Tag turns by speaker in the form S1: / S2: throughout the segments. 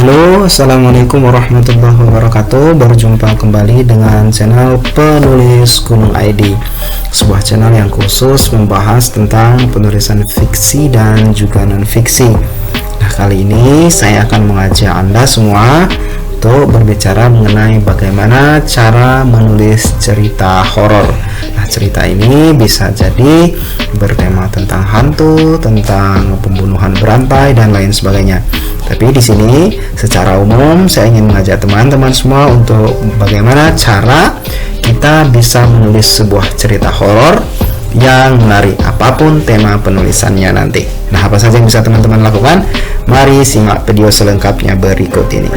S1: Halo, assalamualaikum warahmatullahi wabarakatuh. Berjumpa kembali dengan channel Penulis Gunung ID, sebuah channel yang khusus membahas tentang penulisan fiksi dan juga non-fiksi. Nah, kali ini saya akan mengajak Anda semua untuk berbicara mengenai bagaimana cara menulis cerita horor. Nah, cerita ini bisa jadi bertema tentang hantu, tentang pembunuhan berantai dan lain sebagainya. Tapi di sini secara umum saya ingin mengajak teman-teman semua untuk bagaimana cara kita bisa menulis sebuah cerita horor yang menarik, apapun tema penulisannya nanti. Nah, apa saja yang bisa teman-teman lakukan? Mari simak video selengkapnya berikut ini.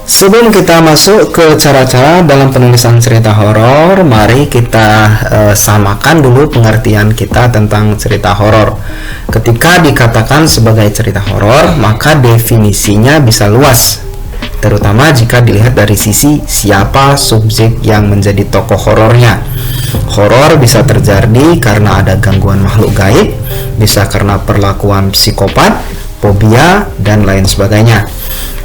S1: Sebelum kita masuk ke cara-cara dalam penulisan cerita horor, mari kita samakan dulu pengertian kita tentang cerita horor. Ketika dikatakan sebagai cerita horor, maka definisinya bisa luas, terutama jika dilihat dari sisi siapa subjek yang menjadi tokoh horornya. Horor bisa terjadi karena ada gangguan makhluk gaib, bisa karena perlakuan psikopat, fobia, dan lain sebagainya.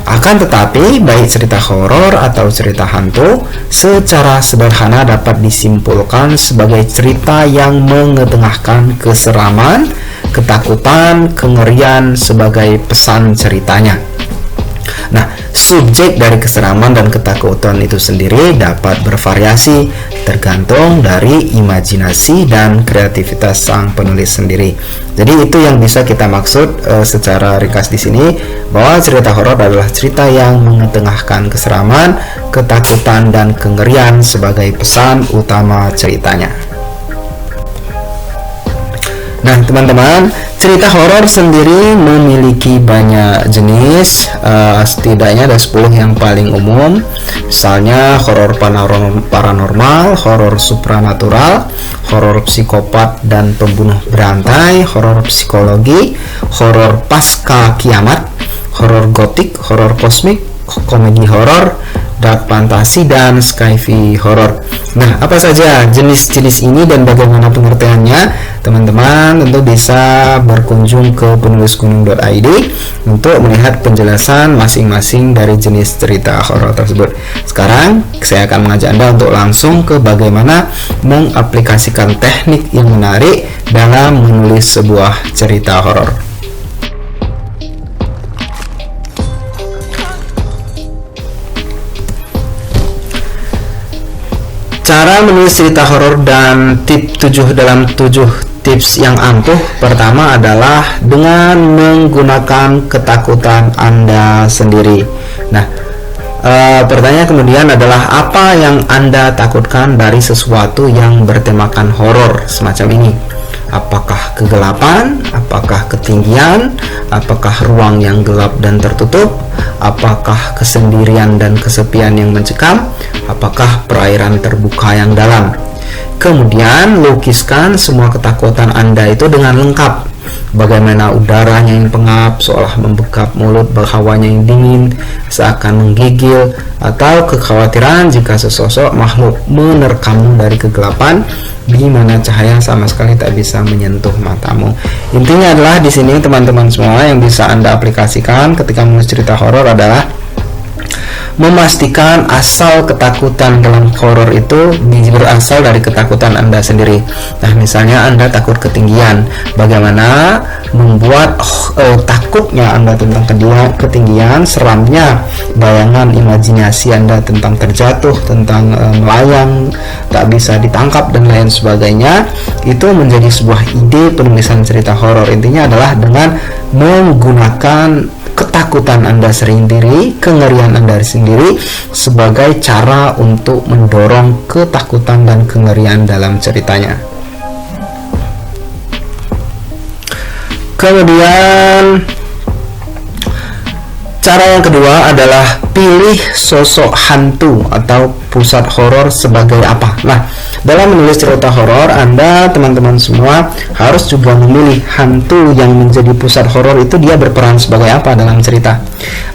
S1: Akan tetapi, baik cerita horor atau cerita hantu secara sederhana dapat disimpulkan sebagai cerita yang mengetengahkan keseraman, ketakutan, kengerian sebagai pesan ceritanya. Nah, subjek dari keseraman dan ketakutan itu sendiri dapat bervariasi tergantung dari imajinasi dan kreativitas sang penulis sendiri. Jadi itu yang bisa kita maksud secara ringkas di sini, bahwa cerita horor adalah cerita yang mengetengahkan keseraman, ketakutan, dan kengerian sebagai pesan utama ceritanya. Nah, teman-teman, cerita horor sendiri memiliki banyak jenis, setidaknya ada 10 yang paling umum. Misalnya horor paranormal, horor supranatural, horor psikopat dan pembunuh berantai, horor psikologi, horor pasca kiamat, horor gotik, horor kosmik, komedi horor, dark fantasi, dan sci-fi horor. Nah, apa saja jenis-jenis ini dan bagaimana pengertiannya? Teman-teman tentu bisa berkunjung ke penulisgunung.id untuk melihat penjelasan masing-masing dari jenis cerita horor tersebut. Sekarang saya akan mengajak Anda untuk langsung ke bagaimana mengaplikasikan teknik yang menarik dalam menulis sebuah cerita horor. Cara menulis cerita horor dan tips 7 dalam 7 tips yang ampuh. Pertama adalah dengan menggunakan ketakutan Anda sendiri. Nah, pertanyaan kemudian adalah apa yang Anda takutkan dari sesuatu yang bertemakan horor semacam ini? Apakah kegelapan? Apakah ketinggian? Apakah ruang yang gelap dan tertutup? Apakah kesendirian dan kesepian yang mencekam? Apakah perairan terbuka yang dalam? Kemudian lukiskan semua ketakutan Anda itu dengan lengkap. Bagaimana udaranya yang pengap seolah membekap mulut, hawanya yang dingin seakan menggigil, atau kekhawatiran jika sesosok makhluk menerkammu dari kegelapan di mana cahaya sama sekali tak bisa menyentuh matamu. Intinya adalah di sini teman-teman semua yang bisa Anda aplikasikan ketika menulis cerita horor adalah memastikan asal ketakutan dalam horor itu berasal dari ketakutan Anda sendiri. Nah, misalnya Anda takut ketinggian, bagaimana membuat takutnya Anda tentang ketinggian, seramnya bayangan imajinasi Anda tentang terjatuh, tentang melayang, tak bisa ditangkap dan lain sebagainya, itu menjadi sebuah ide penulisan cerita horor. Intinya adalah dengan menggunakan ketakutan Anda sendiri, kengerian Anda sendiri sebagai cara untuk mendorong ketakutan dan kengerian dalam ceritanya. Kemudian cara yang kedua adalah pilih sosok hantu atau pusat horor sebagai apa. Nah, dalam menulis cerita horor, Anda teman-teman semua harus juga memilih hantu yang menjadi pusat horor itu dia berperan sebagai apa dalam cerita.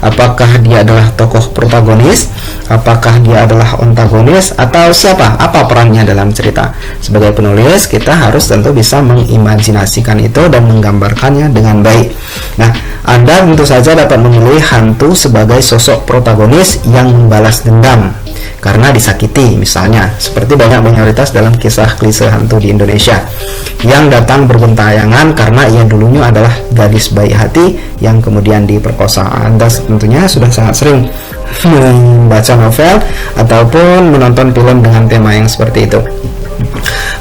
S1: Apakah dia adalah tokoh protagonis Apakah dia adalah antagonis atau siapa? Apa perannya dalam cerita? Sebagai penulis, kita harus tentu bisa mengimajinasikan itu dan menggambarkannya dengan baik. Nah, Anda tentu saja dapat memilih hantu sebagai sosok protagonis yang membalas dendam karena disakiti, misalnya seperti banyak mayoritas dalam kisah klise hantu di Indonesia yang datang bergentayangan karena ia dulunya adalah gadis baik hati yang kemudian diperkosa. Anda tentunya sudah sangat sering membaca novel ataupun menonton film dengan tema yang seperti itu.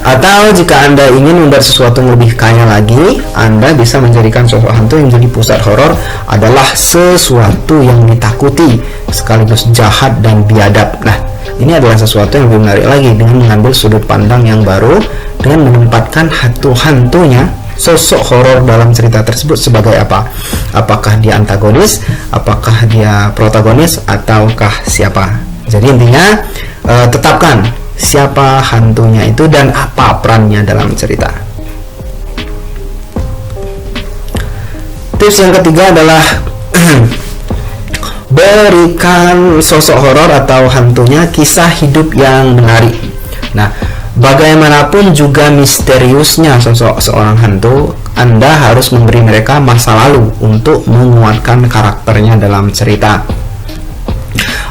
S1: Atau jika Anda ingin membuat sesuatu yang lebih kaya lagi, Anda bisa menjadikan sosok hantu yang jadi pusat horor adalah sesuatu yang ditakuti sekaligus jahat dan biadab. Nah, ini adalah sesuatu yang lebih menarik lagi dengan mengambil sudut pandang yang baru dengan menempatkan hantu-hantunya, sosok horor dalam cerita tersebut sebagai apa? Apakah dia antagonis, apakah dia protagonis, ataukah siapa? Jadi intinya tetapkan siapa hantunya itu dan apa perannya dalam cerita. Tips yang ketiga adalah berikan sosok horor atau hantunya kisah hidup yang menarik. Nah, bagaimanapun juga misteriusnya sosok seorang hantu, Anda harus memberi mereka masa lalu untuk menguatkan karakternya dalam cerita.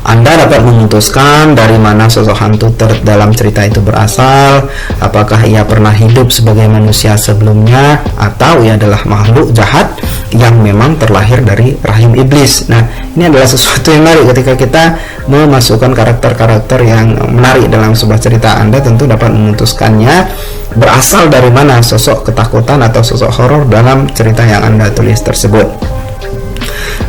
S1: Anda dapat memutuskan dari mana sosok hantu dalam cerita itu berasal, apakah ia pernah hidup sebagai manusia sebelumnya atau ia adalah makhluk jahat yang memang terlahir dari rahim iblis. Nah, ini adalah sesuatu yang menarik ketika kita memasukkan karakter-karakter yang menarik dalam sebuah cerita. Anda tentu dapat memutuskannya berasal dari mana sosok ketakutan atau sosok horor dalam cerita yang Anda tulis tersebut.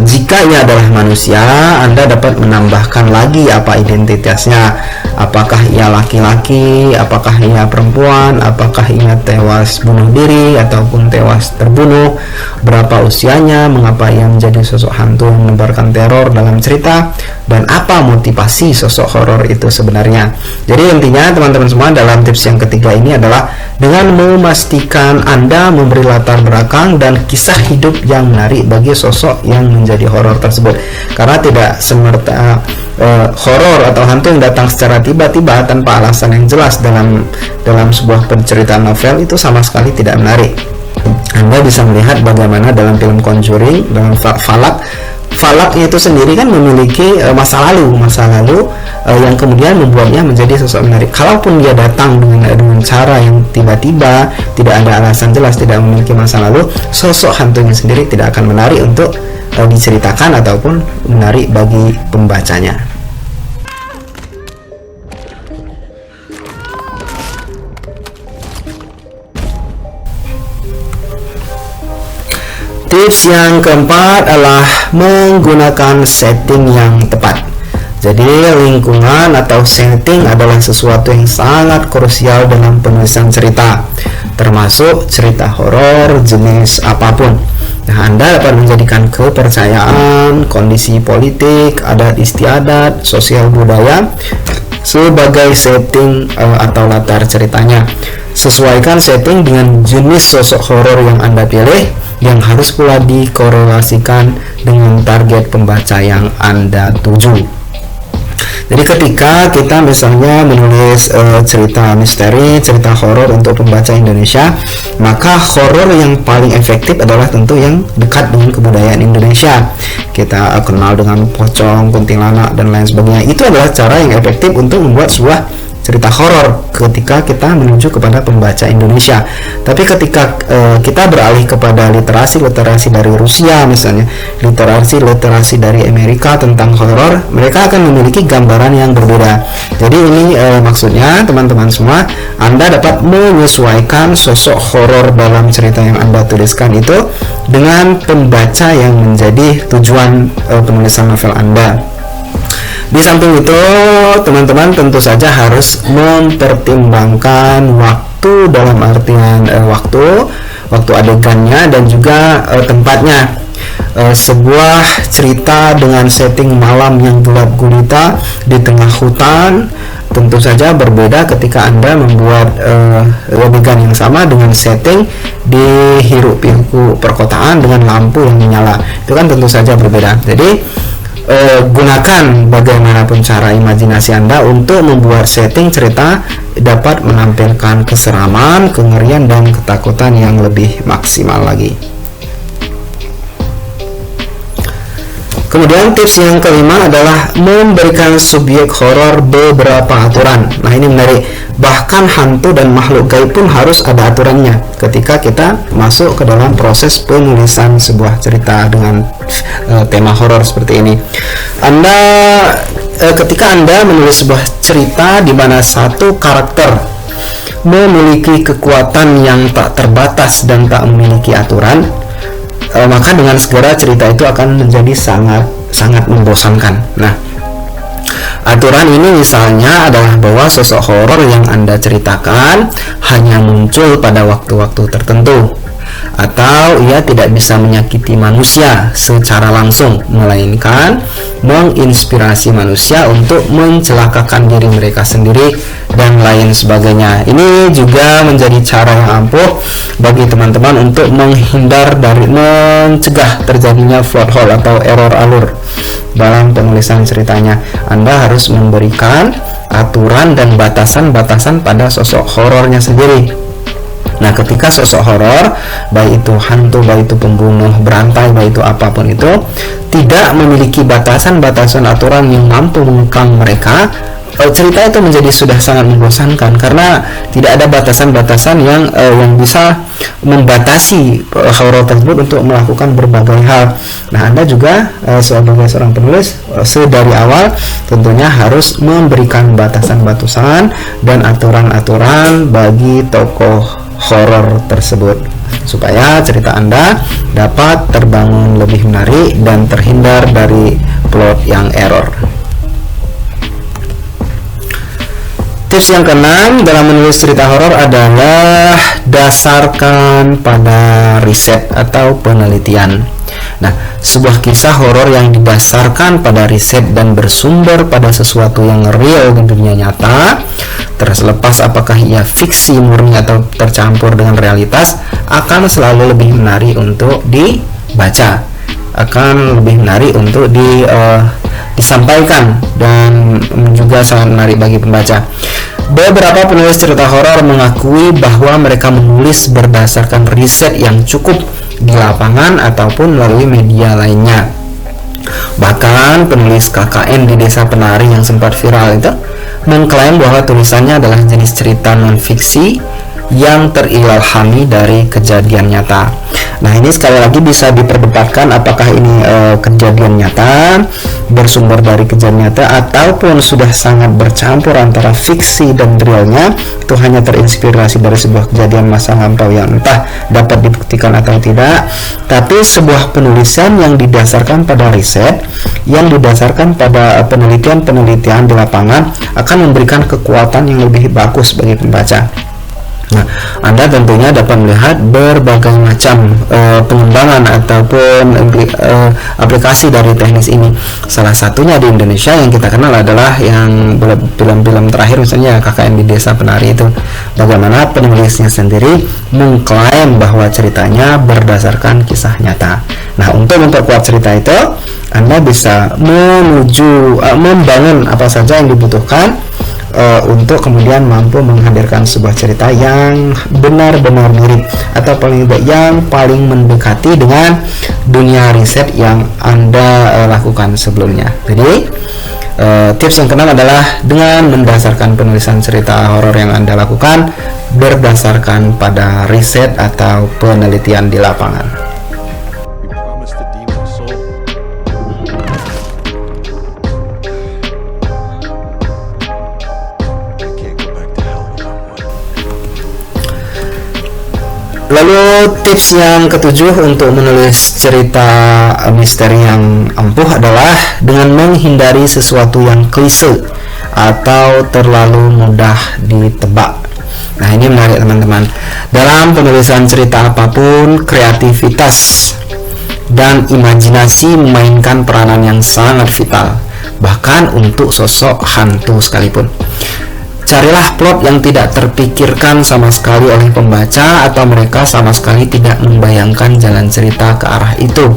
S1: Jika ia adalah manusia, Anda dapat menambahkan lagi apa identitasnya. Apakah ia laki-laki, apakah ia perempuan, apakah ia tewas bunuh diri ataupun tewas terbunuh, berapa usianya, mengapa ia menjadi sosok hantu yang menebarkan teror dalam cerita, dan apa motivasi sosok horor itu sebenarnya. Jadi intinya teman-teman semua, dalam tips yang ketiga ini adalah dengan memastikan Anda memberi latar belakang dan kisah hidup yang menarik bagi sosok yang menjadi horor tersebut. Karena tidak semerta horor atau hantu yang datang secara tiba-tiba tanpa alasan yang jelas dalam sebuah penceritaan novel itu sama sekali tidak menarik. Anda bisa melihat bagaimana dalam film Conjuring, dalam Falak itu sendiri kan memiliki masa lalu yang kemudian membuatnya menjadi sosok menarik. Kalaupun dia datang dengan cara yang tiba-tiba, tidak ada alasan jelas, tidak memiliki masa lalu, sosok hantunya sendiri tidak akan menarik untuk diceritakan ataupun menarik bagi pembacanya. Tips yang keempat adalah menggunakan setting yang tepat. Jadi lingkungan atau setting adalah sesuatu yang sangat krusial dalam penulisan cerita, termasuk cerita horor jenis apapun. Nah, Anda dapat menjadikan kepercayaan, kondisi politik, adat istiadat, sosial budaya sebagai setting atau latar ceritanya. Sesuaikan setting dengan jenis sosok horor yang Anda pilih, yang harus pula dikorelasikan dengan target pembaca yang Anda tuju. Jadi ketika kita misalnya menulis cerita misteri, cerita horor untuk pembaca Indonesia, maka horor yang paling efektif adalah tentu yang dekat dengan kebudayaan Indonesia. Kita kenal dengan pocong, kuntilanak, dan lain sebagainya. Itu adalah cara yang efektif untuk membuat sebuah cerita horor ketika kita menuju kepada pembaca Indonesia. Tapi ketika kita beralih kepada literasi dari Rusia misalnya, literasi dari Amerika tentang horor, mereka akan memiliki gambaran yang berbeda. Jadi ini maksudnya teman-teman semua, Anda dapat menyesuaikan sosok horor dalam cerita yang Anda tuliskan itu dengan pembaca yang menjadi tujuan penulisan novel Anda. Di samping itu, teman-teman tentu saja harus mempertimbangkan waktu dalam artian waktu adegannya dan juga tempatnya. Sebuah cerita dengan setting malam yang gelap gulita di tengah hutan tentu saja berbeda ketika Anda membuat adegan yang sama dengan setting di hiruk pikuk perkotaan dengan lampu yang menyala. Itu kan tentu saja berbeda. Jadi gunakan bagaimanapun cara imajinasi Anda untuk membuat setting cerita dapat menampilkan keseraman, kengerian, dan ketakutan yang lebih maksimal lagi. Kemudian tips yang kelima adalah memberikan subjek horor beberapa aturan. Nah, ini menarik. Bahkan hantu dan makhluk gaib pun harus ada aturannya ketika kita masuk ke dalam proses penulisan sebuah cerita dengan tema horor seperti ini. Ketika Anda menulis sebuah cerita di mana satu karakter memiliki kekuatan yang tak terbatas dan tak memiliki aturan, maka dengan segera cerita itu akan menjadi sangat membosankan. Nah, aturan ini misalnya adalah bahwa sosok horor yang Anda ceritakan hanya muncul pada waktu-waktu tertentu, atau ia tidak bisa menyakiti manusia secara langsung, melainkan menginspirasi manusia untuk mencelakakan diri mereka sendiri dan lain sebagainya. Ini juga menjadi cara yang ampuh bagi teman-teman untuk mencegah terjadinya plot hole atau error alur dalam penulisan ceritanya. Anda harus memberikan aturan dan batasan-batasan pada sosok horornya sendiri. Nah, ketika sosok horor, baik itu hantu, baik itu pembunuh, berantai, baik itu apapun itu, tidak memiliki batasan-batasan aturan yang mampu mengekang mereka, cerita itu menjadi sudah sangat membosankan karena tidak ada batasan-batasan yang bisa membatasi horor tersebut untuk melakukan berbagai hal. Nah, Anda juga sebagai seorang penulis sedari awal tentunya harus memberikan batasan-batasan dan aturan-aturan bagi tokoh horor tersebut supaya cerita Anda dapat terbangun lebih menarik dan terhindar dari plot yang error. Tips yang keenam dalam menulis cerita horor adalah dasarkan pada riset atau penelitian. Nah, sebuah kisah horor yang didasarkan pada riset dan bersumber pada sesuatu yang real di dunia nyata, terlepas apakah ia fiksi murni atau tercampur dengan realitas, akan selalu lebih menarik untuk dibaca, akan lebih menarik untuk disampaikan, dan juga sangat menarik bagi pembaca. Beberapa penulis cerita horor mengakui bahwa mereka menulis berdasarkan riset yang cukup di lapangan ataupun melalui media lainnya. Bahkan penulis KKN di Desa Penari yang sempat viral itu mengklaim bahwa tulisannya adalah jenis cerita non-fiksi yang terilhami dari kejadian nyata. Nah, ini sekali lagi bisa diperdebatkan apakah ini kejadian nyata, bersumber dari kejadian nyata, ataupun sudah sangat bercampur antara fiksi dan realnya, itu hanya terinspirasi dari sebuah kejadian masa lampau yang entah dapat dibuktikan atau tidak. Tapi sebuah penulisan yang didasarkan pada riset, yang didasarkan pada penelitian-penelitian di lapangan akan memberikan kekuatan yang lebih bagus bagi pembaca. Nah, Anda tentunya dapat melihat berbagai macam pengembangan ataupun aplikasi dari teknis ini. Salah satunya di Indonesia yang kita kenal adalah yang film-film terakhir, misalnya KKN di Desa Penari itu, bagaimana penulisnya sendiri mengklaim bahwa ceritanya berdasarkan kisah nyata. Nah, untuk memperkuat cerita itu, Anda bisa membangun apa saja yang dibutuhkan untuk kemudian mampu menghadirkan sebuah cerita yang benar-benar mirip atau paling tidak yang paling mendekati dengan dunia riset yang Anda lakukan sebelumnya. Jadi tips yang keenam adalah dengan mendasarkan penulisan cerita horor yang Anda lakukan berdasarkan pada riset atau penelitian di lapangan. Lalu tips yang ketujuh untuk menulis cerita misteri yang ampuh adalah dengan menghindari sesuatu yang klise atau terlalu mudah ditebak. Nah, ini menarik teman-teman. Dalam penulisan cerita apapun, kreativitas dan imajinasi memainkan peranan yang sangat vital, bahkan untuk sosok hantu sekalipun. Carilah plot yang tidak terpikirkan sama sekali oleh pembaca atau mereka sama sekali tidak membayangkan jalan cerita ke arah itu.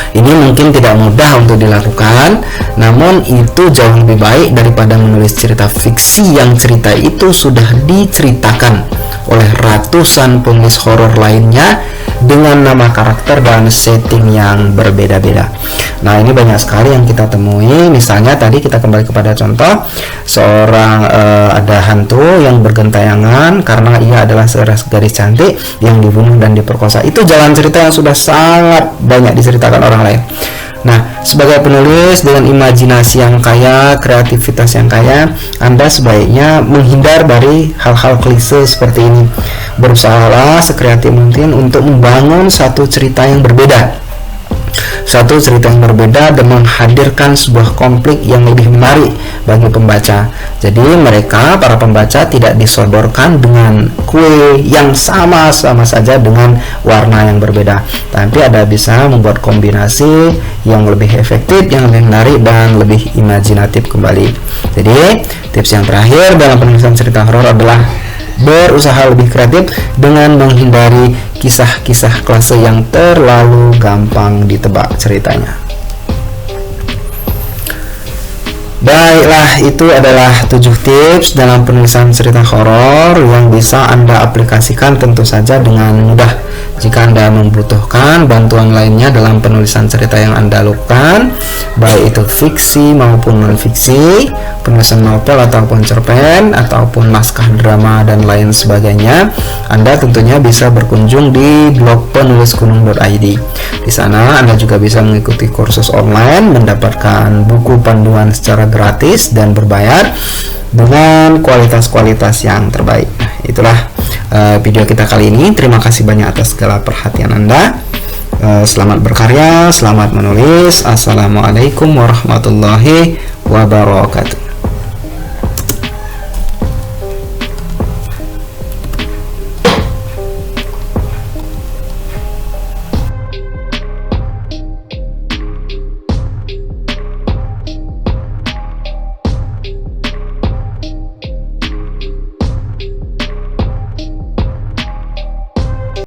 S1: Ini mungkin tidak mudah untuk dilakukan, namun itu jauh lebih baik daripada menulis cerita fiksi yang cerita itu sudah diceritakan oleh ratusan penulis horor lainnya dengan nama karakter dan setting yang berbeda-beda. Nah, ini banyak sekali yang kita temui. Misalnya tadi kita kembali kepada contoh seorang ada hantu yang bergentayangan karena ia adalah seorang gadis cantik yang dibunuh dan diperkosa. Itu jalan cerita yang sudah sangat banyak diceritakan orang lain. Nah, sebagai penulis dengan imajinasi yang kaya, kreativitas yang kaya, Anda sebaiknya menghindar dari hal-hal klise seperti ini. Berusahalah sekreatif mungkin untuk membangun satu cerita yang berbeda. Satu cerita yang berbeda dan menghadirkan sebuah konflik yang lebih menarik bagi pembaca. Jadi mereka, para pembaca, tidak disodorkan dengan kue yang sama saja dengan warna yang berbeda, tapi ada bisa membuat kombinasi yang lebih efektif, yang lebih menarik dan lebih imajinatif kembali. Jadi tips yang terakhir dalam penulisan cerita horor adalah berusaha lebih kreatif dengan menghindari kisah-kisah klase yang terlalu gampang ditebak ceritanya. Baiklah, itu adalah 7 tips dalam penulisan cerita horor yang bisa Anda aplikasikan tentu saja dengan mudah. Jika Anda membutuhkan bantuan lainnya dalam penulisan cerita yang Anda lakukan, baik itu fiksi maupun non-fiksi, penulisan novel ataupun cerpen, ataupun naskah drama dan lain sebagainya, Anda tentunya bisa berkunjung di blog penulisgunung.id. Di sana Anda juga bisa mengikuti kursus online, mendapatkan buku panduan secara gratis dan berbayar dengan kualitas-kualitas yang terbaik. Nah, itulah video kita kali ini. Terima kasih banyak atas segala perhatian Anda. Selamat berkarya, selamat menulis. Assalamualaikum warahmatullahi wabarakatuh.